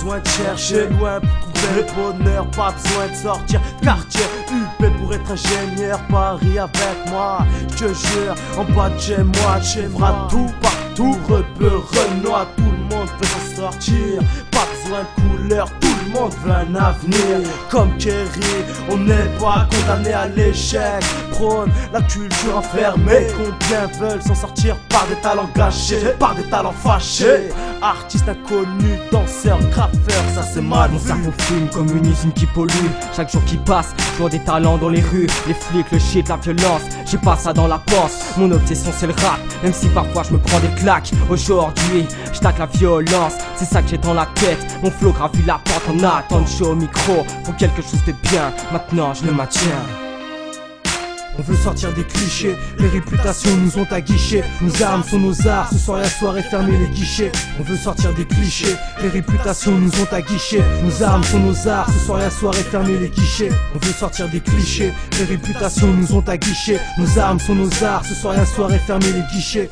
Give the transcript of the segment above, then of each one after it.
besoin de chercher loin pour trouver le bonheur, pas besoin de sortir quartier UP pour être ingénieur. Paris avec moi, je te jure, en bas de chez moi, tu feras tout partout. Rebeu, Renoir, tout le monde veut s'en sortir. Pas besoin de couleur, tout le monde veut un avenir. Comme Kerry, on n'est pas condamné à l'échec. Prône la culture enfermée. Combien veulent s'en sortir par des talents gâchés, par des talents fâchés. Artistes inconnus, danseurs, graffeurs, ça c'est mal Mon vu. cerveau fume comme une usine qui pollue. Chaque jour qui passe, je vois des talents dans les rues. Les flics, le shit, la violence, j'ai pas ça dans la panse. Mon obsession c'est le rap, même si parfois je me prends des claques. Aujourd'hui, je tacle la violence, c'est ça que j'ai dans la tête. Mon flow gravit la porte en attendant, je suis au micro pour quelque chose de bien, maintenant je le maintiens. On veut sortir des clichés, les réputations nous ont aguichés. Nos armes sont nos arts, ce soir la soirée fermer les guichets. On veut sortir des clichés, les réputations nous ont aguichés. Nos armes sont nos arts, ce soir la soirée fermer les guichets. On veut sortir des clichés, les réputations nous ont aguichés. Nos armes sont nos arts, ce soir la soirée fermer les guichets.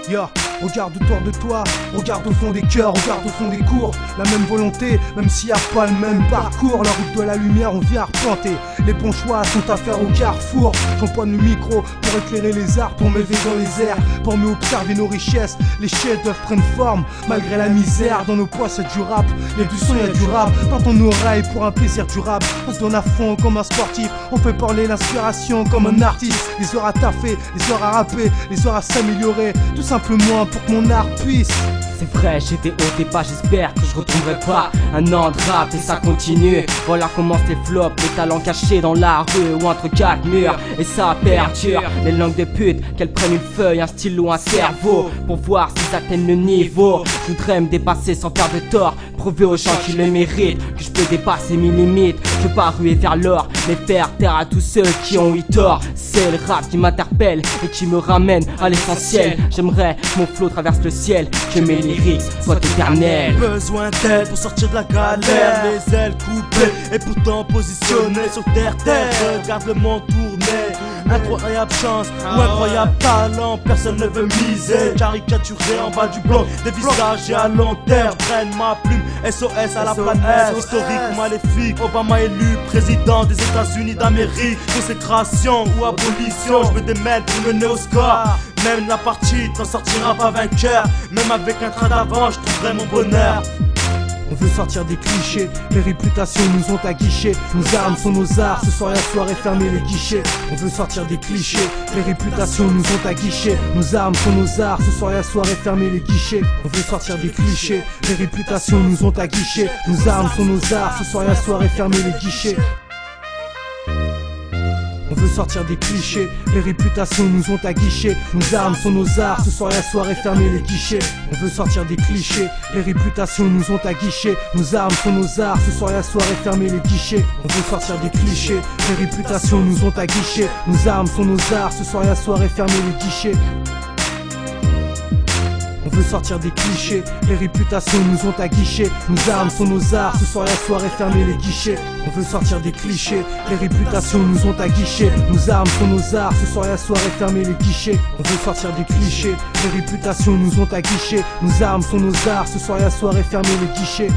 Ya, regarde autour de toi, regarde au fond des cœurs, regarde au fond des cours. La même volonté, même s'il n'y a pas le même parcours. La route de la lumière, on vient arpenter. Les bons choix sont à faire au carrefour. J'empoigne le micro pour éclairer les arts, pour m'élever dans les airs, pour mieux observer nos richesses. Les chefs-d'œuvre prennent forme, malgré la misère. Dans nos poids c'est du rap, y'a du son, y'a du rap. Dans ton oreille pour un plaisir durable. On se donne à fond comme un sportif, on fait parler l'inspiration comme un artiste. Les heures à taffer, les heures à rapper, les heures à s'améliorer. Tout simplement pour que mon art puisse. C'est vrai, j'étais haut et bas, j'espère que je retrouverai pas un an de rap et ça continue. Voilà commencent les flops, les talents cachés dans la rue ou entre quatre murs. Et ça perdure, les langues de pute, qu'elles prennent une feuille, un stylo, un cerveau pour voir s'ils atteignent le niveau. Je voudrais me dépasser sans faire de tort, prouver aux gens qui le méritent que je peux dépasser mes limites. Je veux pas ruer vers l'or, mais faire taire à tous ceux qui ont eu tort. C'est le rap qui m'interpelle et qui me ramène à l'essentiel. J'aimerais que mon flow traverse le ciel, que mes lyrics soient éternels. Besoin d'aide pour sortir de la galère, les ailes coupées et pourtant positionnées sur terre. Regarde le monde tourner. Incroyable chance ou incroyable talent, personne ne veut miser. Caricaturé en bas du bloc, des visages et à long terme. Prenne ma plume, SOS à la planète. Historique, maléfique, Obama élu président des États-Unis d'Amérique. Consécration ou abolition, je veux des maîtres pour mener au score. Même la partie t'en sortira pas vainqueur. Même avec un train d'avance, je trouverai mon bonheur. On veut sortir des clichés, les réputations nous ont aguichés. Nos armes sont nos arts, ce soir la soirée fermer les guichets. On veut sortir des clichés, les réputations nous ont aguichés. Nos armes sont nos arts, ce soir la soirée fermer les guichets. On veut sortir des clichés, les réputations nous ont aguichés. Nos armes sont nos arts, ce soir la soirée fermer les guichets. On veut sortir des clichés, les réputations nous ont aguichés. Nos armes sont nos arts, ce soir la soirée fermer les guichets. On veut sortir des clichés, les réputations nous ont aguichés. Nos armes sont nos arts, ce soir la soirée fermer les guichets. On veut sortir des clichés, les réputations nous ont aguichés. Nos armes sont nos arts, ce soir la soirée fermer les guichets. On veut sortir des clichés, les réputations nous ont aguichés. Nos armes sont nos arts, ce soir la soirée fermer les guichets. On veut sortir des clichés, les réputations nous ont aguichés. Nos armes sont nos arts, ce soir la soirée fermer les guichets. On veut sortir des clichés, les réputations nous ont aguichés. Nos armes sont nos arts, ce soir la soirée fermer les guichets.